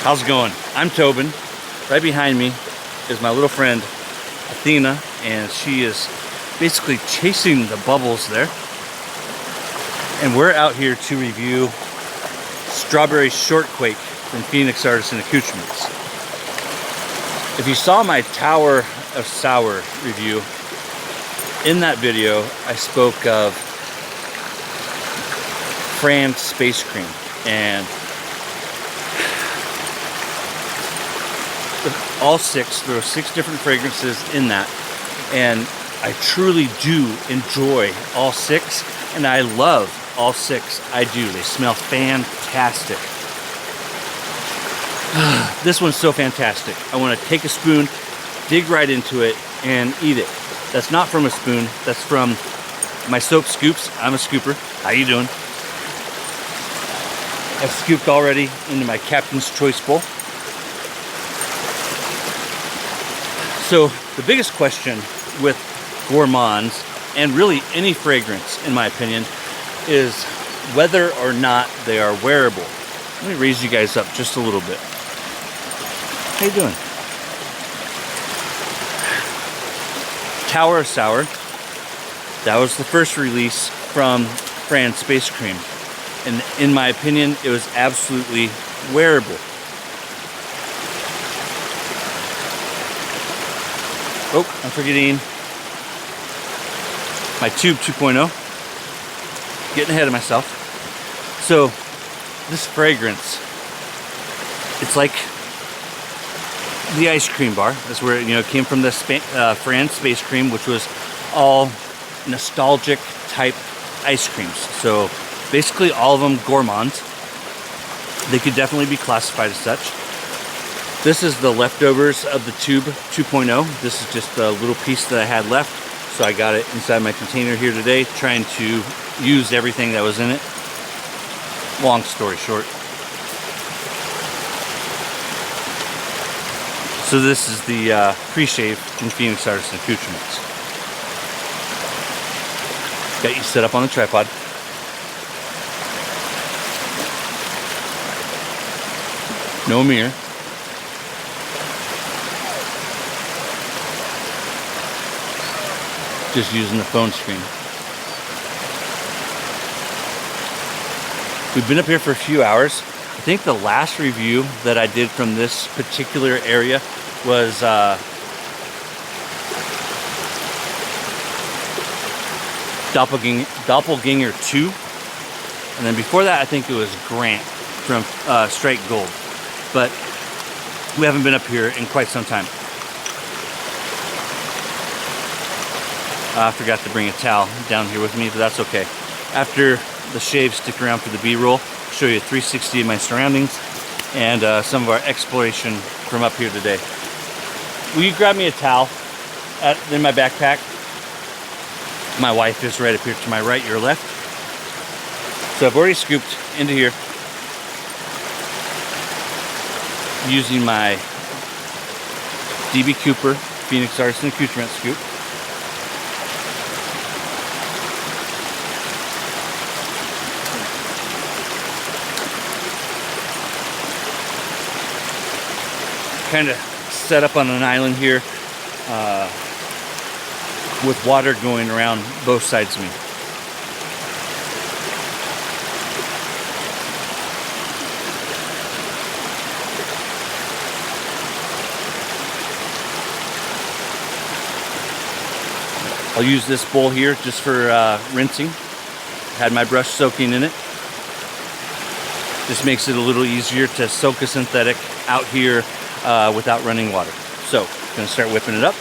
How's it going? I'm Tobin. Right behind me is my little friend Athena, and she is basically chasing the bubbles there. And we're out here to review Strawberry ShortQuake from Phoenix Artisan Accoutrements. If you saw my Tower of Sour review, in that video I spoke of Fran's Space Cream, and all six, there are 6 different fragrances in that, and I truly do enjoy all 6, and I love all 6. I do. They smell fantastic. This one's so fantastic. I want to take a spoon, dig right into it, and eat it. That's not from a spoon. That's from my soap scoops. I'm a scooper. How you doing? I've scooped already into my Captain's Choice bowl. So the biggest question with gourmands, and really any fragrance in my opinion, is whether or not they are wearable. Let me raise you guys up just a little bit. How you doing? Tower of Sour. That was the first release from Fran's Space Cream. And in my opinion, it was absolutely wearable. Oh, I'm forgetting my Tube 2.0. Getting ahead of myself. So, this fragrance, it's like the ice cream bar. That's where it came from, the Fran's Space Cream, which was all nostalgic type ice creams. So, basically all of them gourmands. They could definitely be classified as such. This is the leftovers of the Tube 2.0. This is just a little piece that I had left, so I got it inside my container here today, trying to use everything that was in it. Long story short. So this is the pre-shave from Phoenix Artisan Accoutrements. Got you set up on the tripod. No mirror. Just using the phone screen. We've been up here for a few hours. I think the last review that I did from this particular area was Doppelganger 2. And then before that, I think it was Grant from Strike Gold. But we haven't been up here in quite some time. I forgot to bring a towel down here with me, but that's okay. After the shave, stick around for the B-roll. Show you a 360 of my surroundings and some of our exploration from up here today. Will you grab me a towel in my backpack? My wife is right up here to my right, your left. So I've already scooped into here using my DB Cooper Phoenix Artisan Accoutrement scoop. Kind of set up on an island here with water going around both sides of me. I'll use this bowl here just for rinsing. Had my brush soaking in it. Just makes it a little easier to soak a synthetic out here without running water. So, I'm going to start whipping it up.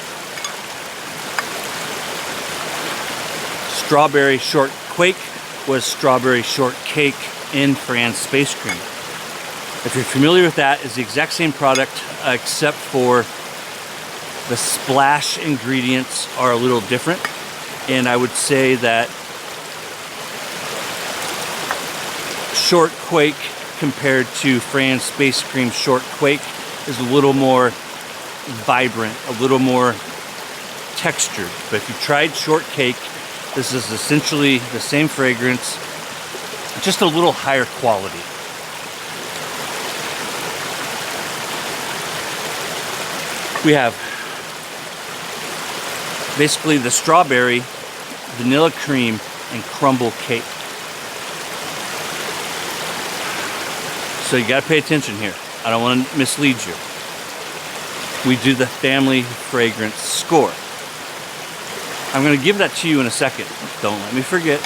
Strawberry ShortQuake was Strawberry Shortcake in Fran's Space Cream. If you're familiar with that, it's the exact same product except for the splash ingredients are a little different. And I would say that ShortQuake compared to Fran's Space Cream ShortQuake is a little more vibrant, a little more textured. But if you tried Shortcake, this is essentially the same fragrance, just a little higher quality. We have basically the strawberry, vanilla cream, and crumble cake. So you gotta pay attention here. I don't want to mislead you. We do the family fragrance score. I'm gonna give that to you in a second. Don't let me forget.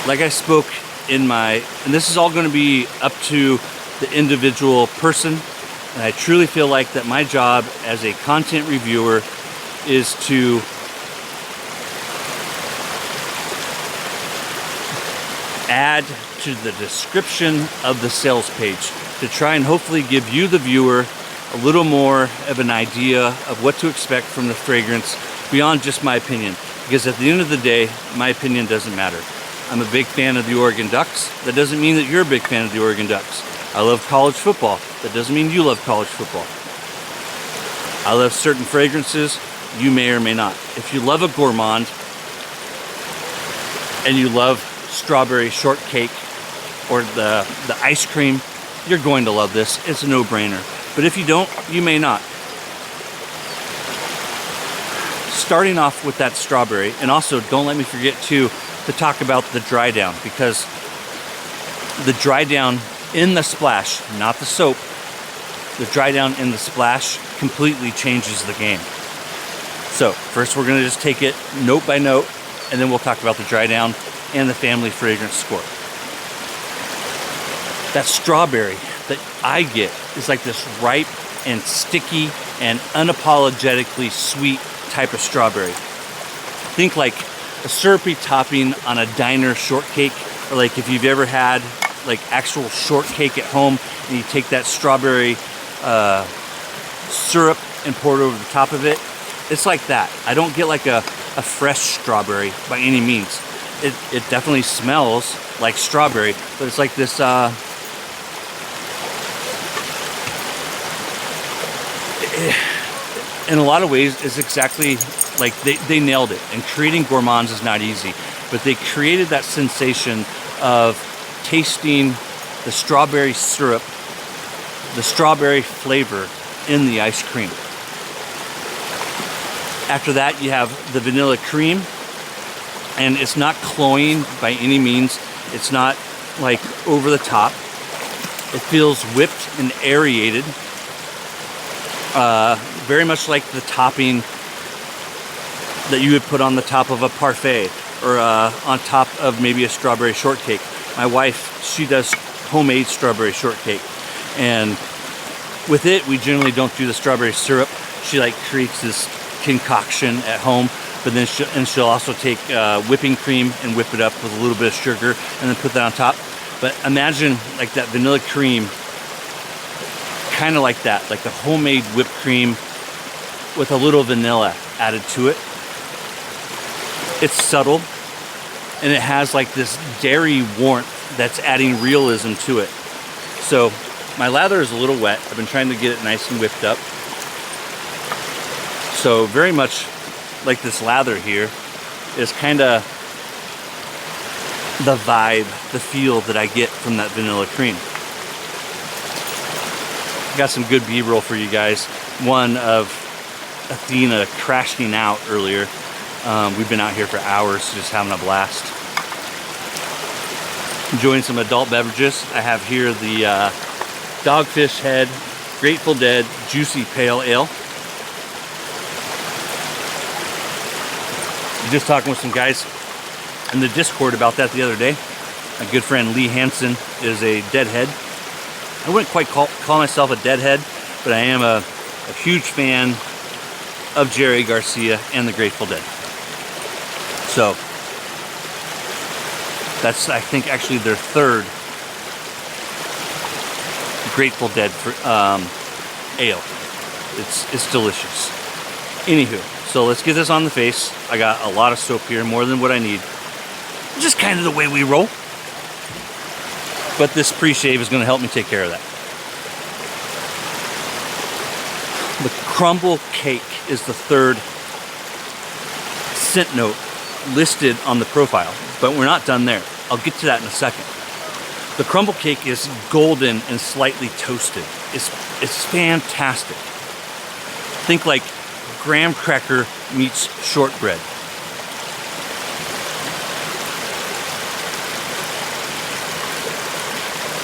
Like I spoke in my, and this is all gonna be up to the individual person, and I truly feel like that my job as a content reviewer is to add to the description of the sales page to try and hopefully give you, the viewer, a little more of an idea of what to expect from the fragrance beyond just my opinion. Because at the end of the day, my opinion doesn't matter. I'm a big fan of the Oregon Ducks. That doesn't mean that you're a big fan of the Oregon Ducks. I love college football. That doesn't mean you love college football. I love certain fragrances. You may or may not. If you love a gourmand and you love strawberry shortcake or the ice cream, you're going to love this. It's a no-brainer. But if you don't, you may not. Starting off with that strawberry, and also don't let me forget to talk about the dry down, because the dry down in the splash, not the soap, the dry down in the splash completely changes the game. So first we're going to just take it note by note, and then we'll talk about the dry down and the family fragrance score. That strawberry that I get is like this ripe and sticky and unapologetically sweet type of strawberry. Think like a syrupy topping on a diner shortcake, or like if you've ever had like actual shortcake at home and you take that strawberry syrup and pour it over the top of it. It's like that. I don't get like a fresh strawberry by any means. It definitely smells like strawberry, but it's like this in a lot of ways it's exactly like they nailed it. And creating gourmands is not easy, but they created that sensation of tasting the strawberry syrup, the strawberry flavor in the ice cream. After that, you have the vanilla cream, and it's not cloying by any means. It's not like over the top. It feels whipped and aerated, very much like the topping that you would put on the top of a parfait, or on top of maybe a strawberry shortcake. My wife, she does homemade strawberry shortcake, and with it, we generally don't do the strawberry syrup. She like creates this concoction at home, but then she'll also take whipping cream and whip it up with a little bit of sugar and then put that on top. But imagine like that vanilla cream, kind of like that, like the homemade whipped cream with a little vanilla added to it. It's subtle, and it has like this dairy warmth that's adding realism to it. So my lather is a little wet. I've been trying to get it nice and whipped up. So very much like this lather here is kind of the vibe, the feel that I get from that vanilla cream. Got some good B-roll for you guys. One of Athena crashing out earlier. We've been out here for hours just having a blast. Enjoying some adult beverages. I have here the Dogfish Head Grateful Dead Juicy Pale Ale. Just talking with some guys in the Discord about that the other day. My good friend Lee Hansen is a deadhead. I wouldn't quite call myself a deadhead, but I am a huge fan of Jerry Garcia and the Grateful Dead. So that's, I think, actually their third Grateful Dead ale. It's delicious. Anywho, so let's get this on the face. I got a lot of soap here, more than what I need. Just kind of the way we roll. But this pre-shave is going to help me take care of that. The crumble cake is the third scent note listed on the profile, but we're not done there. I'll get to that in a second. The crumble cake is golden and slightly toasted. It's fantastic. Think like graham cracker meets shortbread.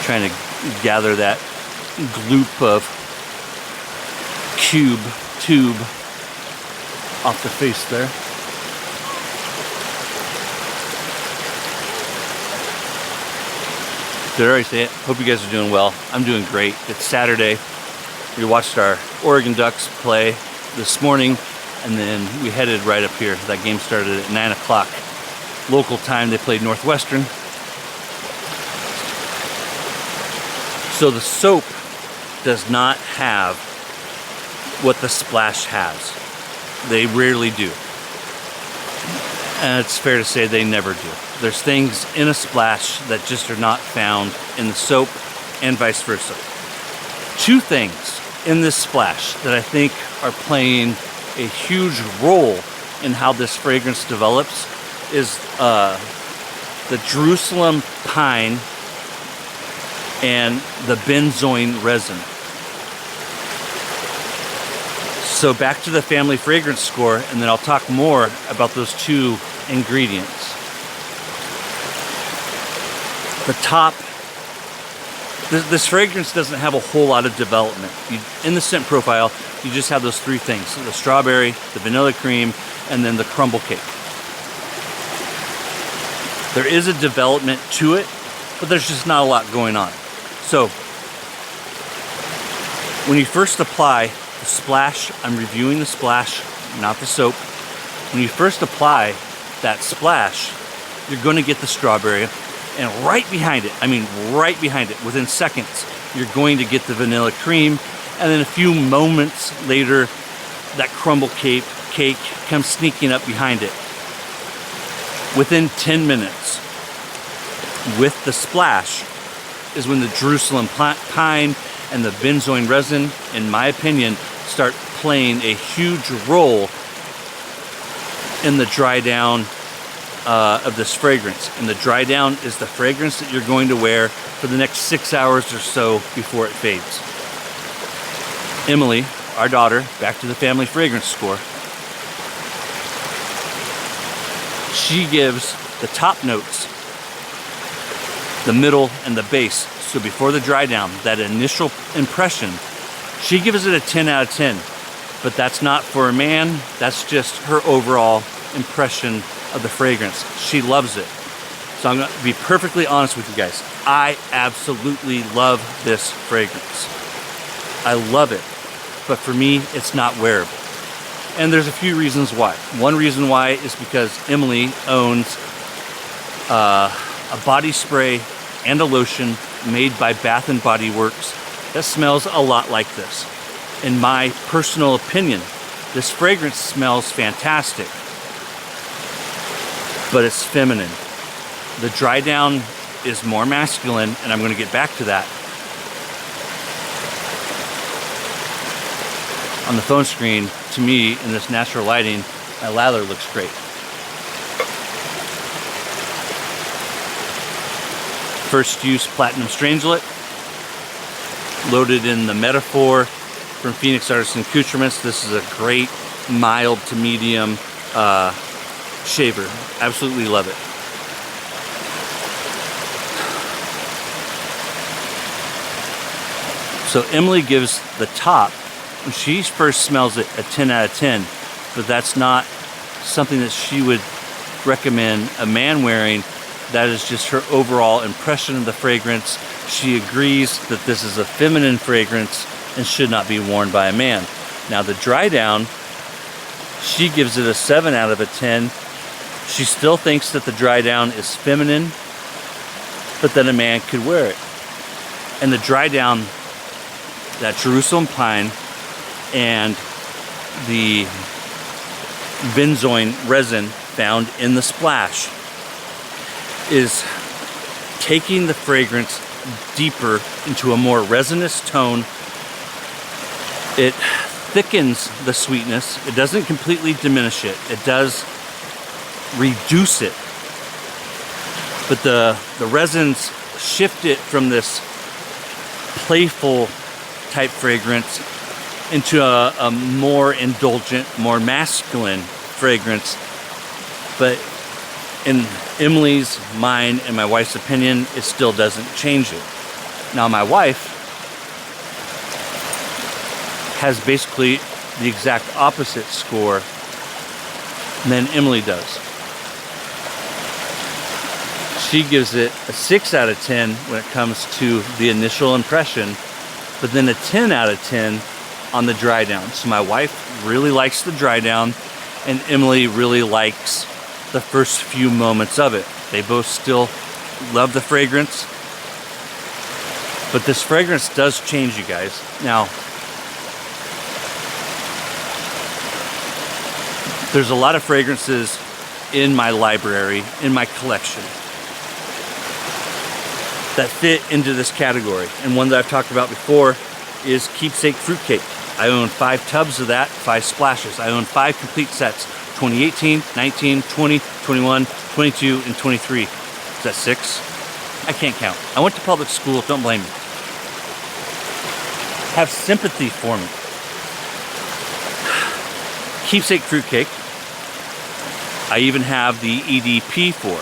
Trying to gather that gloop of tube off the face there. Did I already say it? Hope you guys are doing well. I'm doing great. It's Saturday. We watched our Oregon Ducks play this morning, and then we headed right up here. That game started at 9 o'clock local time. They played Northwestern. So the soap does not have what the splash has. They rarely do. And it's fair to say they never do. There's things in a splash that just are not found in the soap, and vice versa. Two things in this splash that I think are playing a huge role in how this fragrance develops is the Jerusalem pine and the benzoin resin. So back to the family fragrance score, and then I'll talk more about those two ingredients. The top, this fragrance doesn't have a whole lot of development. In the scent profile, you just have those three things: the strawberry, the vanilla cream, and then the crumble cake. There is a development to it, but there's just not a lot going on. So when you first apply the splash, I'm reviewing the splash, not the soap. When you first apply that splash, you're going to get the strawberry, and right behind it, I mean right behind it, within seconds, you're going to get the vanilla cream, and then a few moments later, that crumble cake comes sneaking up behind it. Within 10 minutes, with the splash, is when the Jerusalem pine and the benzoin resin, in my opinion, start playing a huge role in the dry down of this fragrance. And the dry down is the fragrance that you're going to wear for the next 6 hours or so before it fades. Emily, our daughter, back to the family fragrance score, she gives the top notes, the middle, and the base. So before the dry down, that initial impression, she gives it a 10 out of 10. But that's not for a man, that's just her overall impression of the fragrance. She loves it. So I'm going to be perfectly honest with you guys. I absolutely love this fragrance. I love it. But for me, it's not wearable. And there's a few reasons why. One reason why is because Emily owns a body spray and a lotion made by Bath & Body Works that smells a lot like this. In my personal opinion, this fragrance smells fantastic, but it's feminine. The dry down is more masculine, and I'm going to get back to that. On the phone screen, to me, in this natural lighting, my lather looks great. First use platinum strangelet, loaded in the Metaphor from Phoenix Artisan Accoutrements. This is a great mild to medium shaver. Absolutely love it. So Emily gives the top, when she first smells it, a 10 out of 10, but that's not something that she would recommend a man wearing. That is just her overall impression of the fragrance. She agrees that this is a feminine fragrance and should not be worn by a man. Now the dry down, she gives it a 7 out of a 10. She still thinks that the dry down is feminine, but that a man could wear it. And the dry down, that Jerusalem pine and the benzoin resin found in the splash is taking the fragrance deeper into a more resinous tone. It thickens the sweetness. It doesn't completely diminish it. It does reduce it. But the resins shift it from this playful type fragrance into a more indulgent, more masculine fragrance. But in Emily's, mine, and my wife's opinion, it still doesn't change it. Now my wife has basically the exact opposite score than Emily does. She gives it a 6 out of 10 when it comes to the initial impression, but then a 10 out of 10 on the dry down. So my wife really likes the dry down, and Emily really likes the first few moments of it. They both still love the fragrance, but this fragrance does change, you guys. Now, there's a lot of fragrances in my library, in my collection, that fit into this category. And one that I've talked about before is Keepsake Fruitcake. I own 5 tubs of that, 5 splashes. I own 5 complete sets, 2018, 19, 20, 21, 22, and 23. Is that 6? I can't count. I went to public school, don't blame me. Have sympathy for me. Keepsake Fruitcake, I even have the EDP for.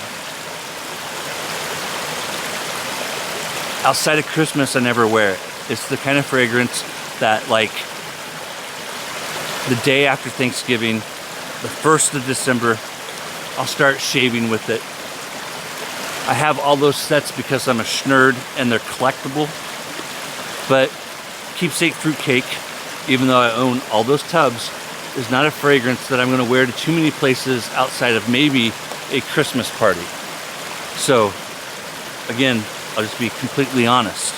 Outside of Christmas, I never wear it. It's the kind of fragrance that, like, the day after Thanksgiving, the 1st of December, I'll start shaving with it. I have all those sets because I'm a schnerd and they're collectible. But Keepsake Fruitcake, even though I own all those tubs, is not a fragrance that I'm going to wear to too many places outside of maybe a Christmas party. So, again, I'll just be completely honest.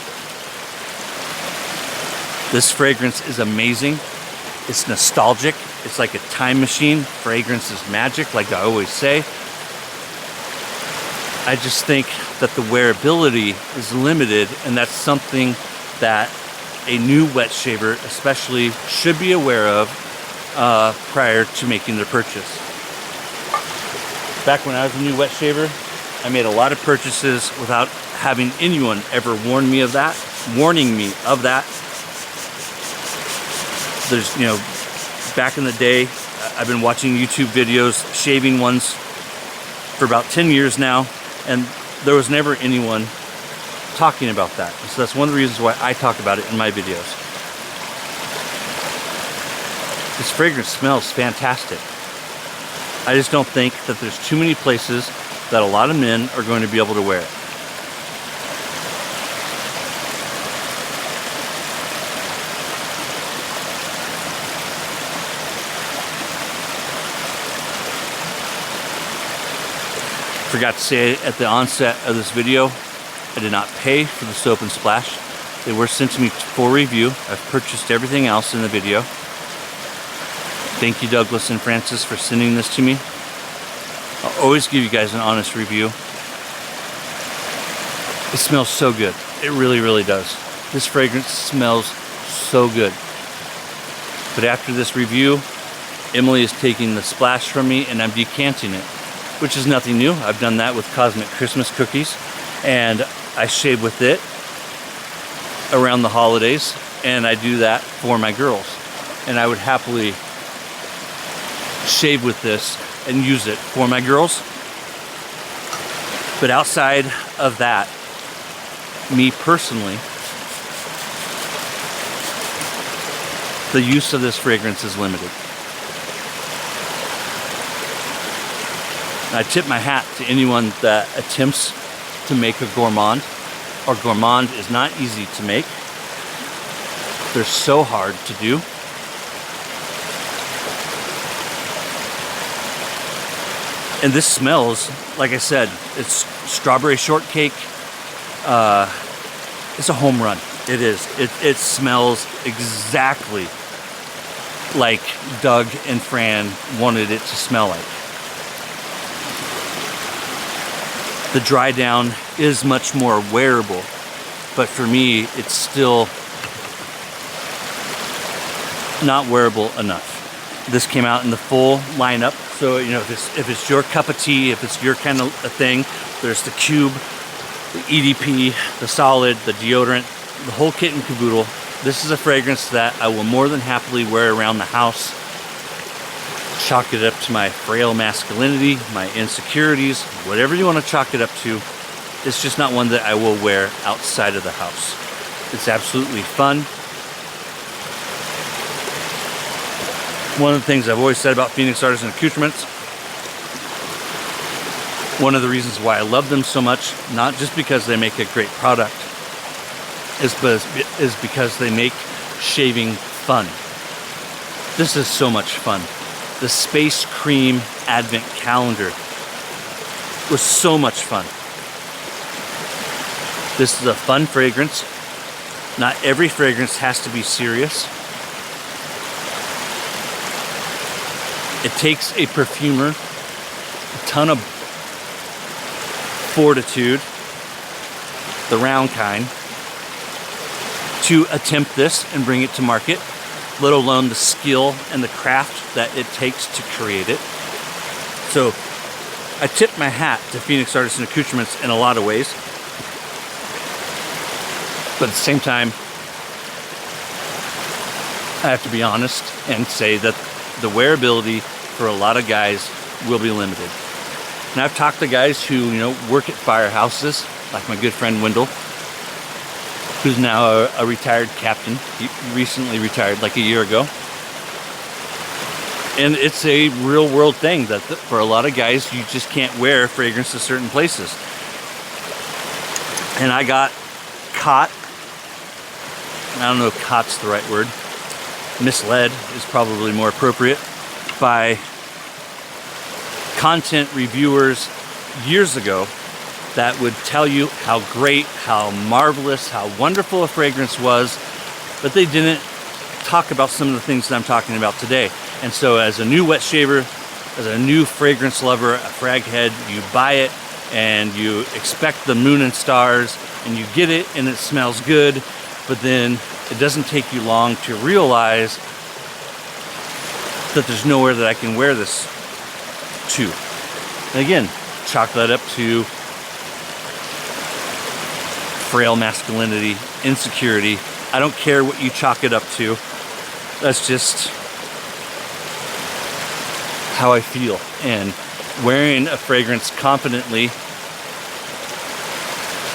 This fragrance is amazing. It's nostalgic. It's like a time machine. Fragrance is magic, like I always say. I just think that the wearability is limited, and that's something that a new wet shaver especially should be aware of prior to making their purchase. Back when I was a new wet shaver, I made a lot of purchases without having anyone ever warning me of that. There's, you know, back in the day, I've been watching YouTube videos, shaving ones, for about 10 years now, and there was never anyone talking about that. So that's one of the reasons why I talk about it in my videos. This fragrance smells fantastic. I just don't think that there's too many places that a lot of men are going to be able to wear it. Forgot to say at the onset of this video, I did not pay for the soap and splash. They were sent to me for review. I've purchased everything else in the video. Thank you, Douglas and Francis, for sending this to me. I'll always give you guys an honest review. It smells so good. It really, really does. This fragrance smells so good. But after this review, Emily is taking the splash from me and I'm decanting it, which is nothing new. I've done that with Cosmic Christmas Cookies, and I shave with it around the holidays, and I do that for my girls. And I would happily shave with this and use it for my girls. But outside of that, me personally, the use of this fragrance is limited. I tip my hat to anyone that attempts to make a gourmand. Our gourmand is not easy to make. They're so hard to do. And this smells, like I said, it's strawberry shortcake. It's a home run. It is. It smells exactly like Doug and Fran wanted it to smell like. The dry down is much more wearable, but for me, it's still not wearable enough. This came out in the full lineup, so you know if it's your cup of tea, if it's your kind of a thing, there's the cube the EDP, the solid, the deodorant, the whole kit and caboodle. This is a fragrance that I will more than happily wear around the house. Chalk it up to my frail masculinity, my insecurities, whatever you want to chalk it up to. It's just not one that I will wear outside of the house. It's absolutely fun. One of the things I've always said about Phoenix Artisan Accoutrements, one of the reasons why I love them so much, not just because they make a great product, is because they make shaving fun. This is so much fun. The Space Cream Advent Calendar was so much fun. This is a fun fragrance. Not every fragrance has to be serious. It takes a perfumer a ton of fortitude, the round kind, to attempt this and bring it to market, let alone the skill and the craft that it takes to create it. So I tip my hat to Phoenix Artisan Accoutrements in a lot of ways. But at the same time, I have to be honest and say that the wearability for a lot of guys will be limited. And I've talked to guys who, work at firehouses, like my good friend Wendell, who's now a retired captain. He recently retired like a year ago. And it's a real world thing that for a lot of guys, you just can't wear fragrance to certain places. And I got caught, I don't know if caught's the right word, misled is probably more appropriate, by content reviewers years ago that would tell you how great, how marvelous, how wonderful a fragrance was, but they didn't talk about some of the things that I'm talking about today. And so as a new wet shaver, as a new fragrance lover, a frag head, you buy it and you expect the moon and stars, and you get it and it smells good, but then it doesn't take you long to realize that there's nowhere that I can wear this to. And again, chalk that up to frail masculinity, insecurity. I don't care what you chalk it up to. That's just how I feel. And wearing a fragrance confidently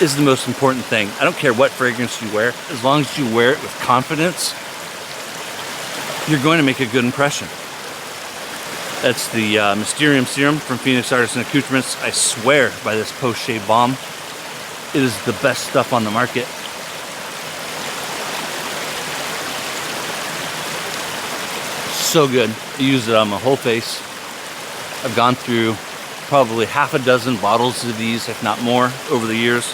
is the most important thing. I don't care what fragrance you wear. As long as you wear it with confidence, you're going to make a good impression. That's the Mysterium Serum from Phoenix Artisan Accoutrements. I swear by this post-shave balm. It is the best stuff on the market. So good. I use it on my whole face. I've gone through probably half a dozen bottles of these, if not more, over the years.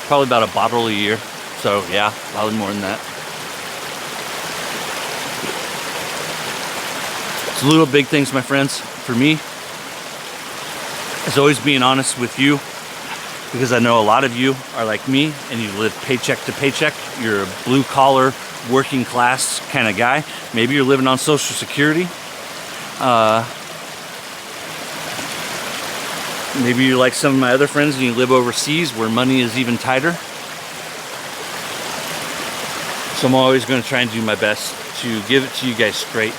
Probably about a bottle a year. So yeah, probably more than that. It's little big things, my friends. For me, it's always being honest with you, because I know a lot of you are like me and you live paycheck to paycheck. You're a blue collar, working class kind of guy. Maybe you're living on Social Security. Maybe you're like some of my other friends and you live overseas where money is even tighter. So I'm always going to try and do my best to give it to you guys straight.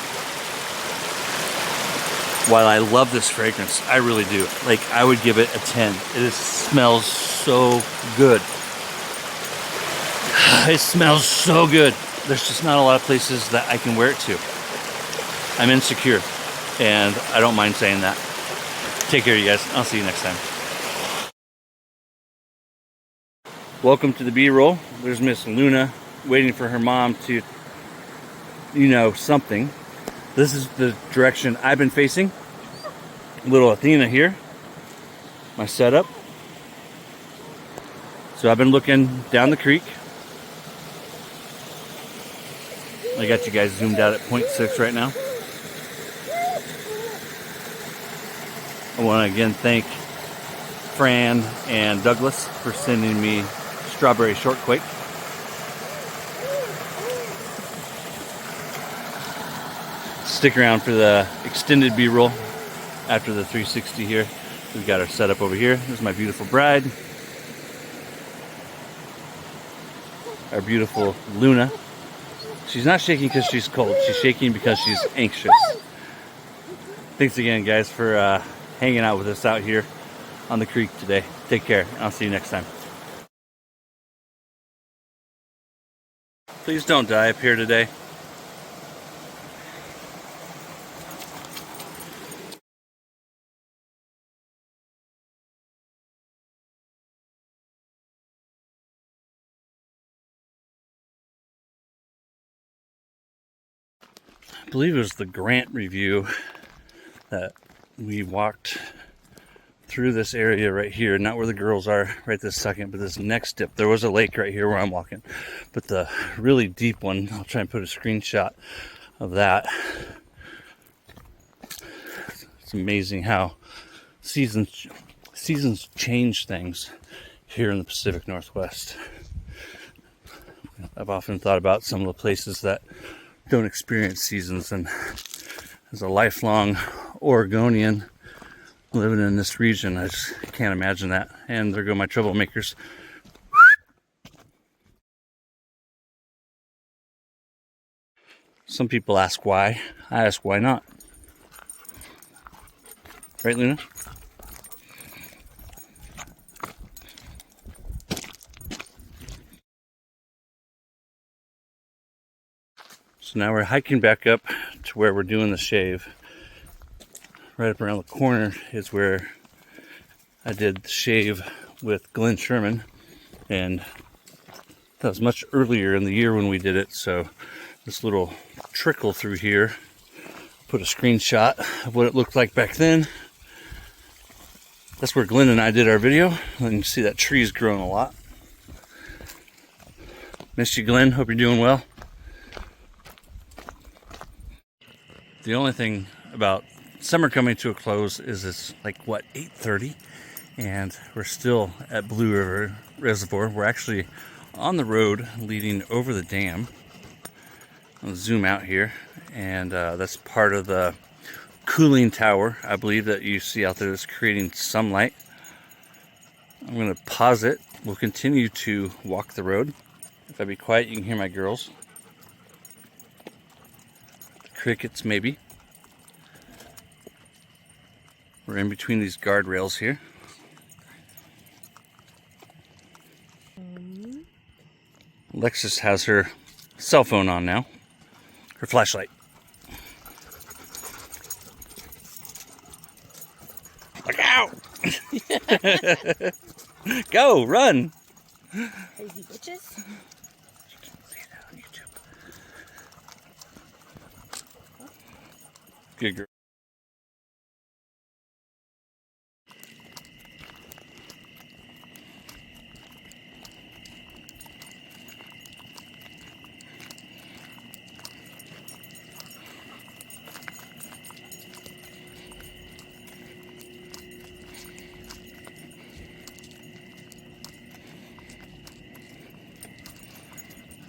While I love this fragrance, I really do. Like, I would give it a 10. It smells so good. It smells so good. There's just not a lot of places that I can wear it to. I'm insecure, and I don't mind saying that. Take care, you guys. I'll see you next time. Welcome to the B-roll. There's Miss Luna waiting for her mom to, something. This is the direction I've been facing. Little Athena here. My setup. So I've been looking down the creek. I got you guys zoomed out at 0.6 right now. I want to again thank Fran and Douglas for sending me strawberry ShortQuake. Stick around for the extended B-roll after the 360 here. We've got our setup over here. This is my beautiful bride. our beautiful Luna. She's not shaking because she's cold. She's shaking because she's anxious. Thanks again, guys, for hanging out with us out here on the creek today. Take care. I'll see you next time. Please don't die up here today. I believe it was the Grant review that we walked through this area right here, not where the girls are right this second, but this next dip. There was a lake right here where I'm walking, but the really deep one, I'll try and put a screenshot of that. It's amazing how seasons change things here in the Pacific Northwest. I've often thought about some of the places that don't experience seasons, and as a lifelong Oregonian living in this region, I just can't imagine that. And there go my troublemakers. Some people ask why. I ask why not. Right, Luna? So now we're hiking back up to where we're doing the shave. Right up around the corner is where I did the shave with Glenn Sherman, and that was much earlier in the year when we did it. So this little trickle through here, put a screenshot of what it looked like back then. That's where Glenn and I did our video. And you can see that tree's grown a lot. Missed you, Glenn. Hope you're doing well. The only thing about summer coming to a close is it's like, what, 8:30? And we're still at Blue River Reservoir. We're actually on the road leading over the dam. I'll zoom out here, and that's part of the cooling tower, I believe, that you see out there that's creating sunlight. I'm going to pause it. We'll continue to walk the road. If I be quiet, you can hear my girls. Crickets, maybe. We're in between these guardrails here. Alexis has her cell phone on now. Her flashlight. Look out! Go, run! Crazy bitches. You can say that on YouTube. Good girl.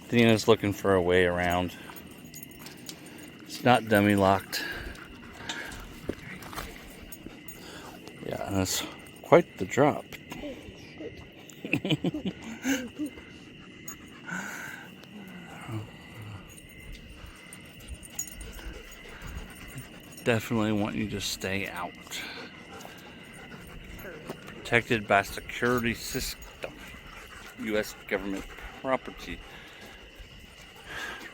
Dina's looking for a way around. It's not dummy locked. Yeah, and that's quite the drop. Definitely want you to stay out. Protected by security system. U.S. government property.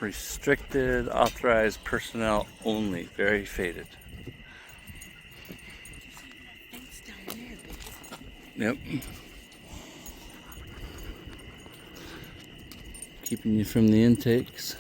Restricted, authorized personnel only. Very faded. Yep. Keeping you from the intakes.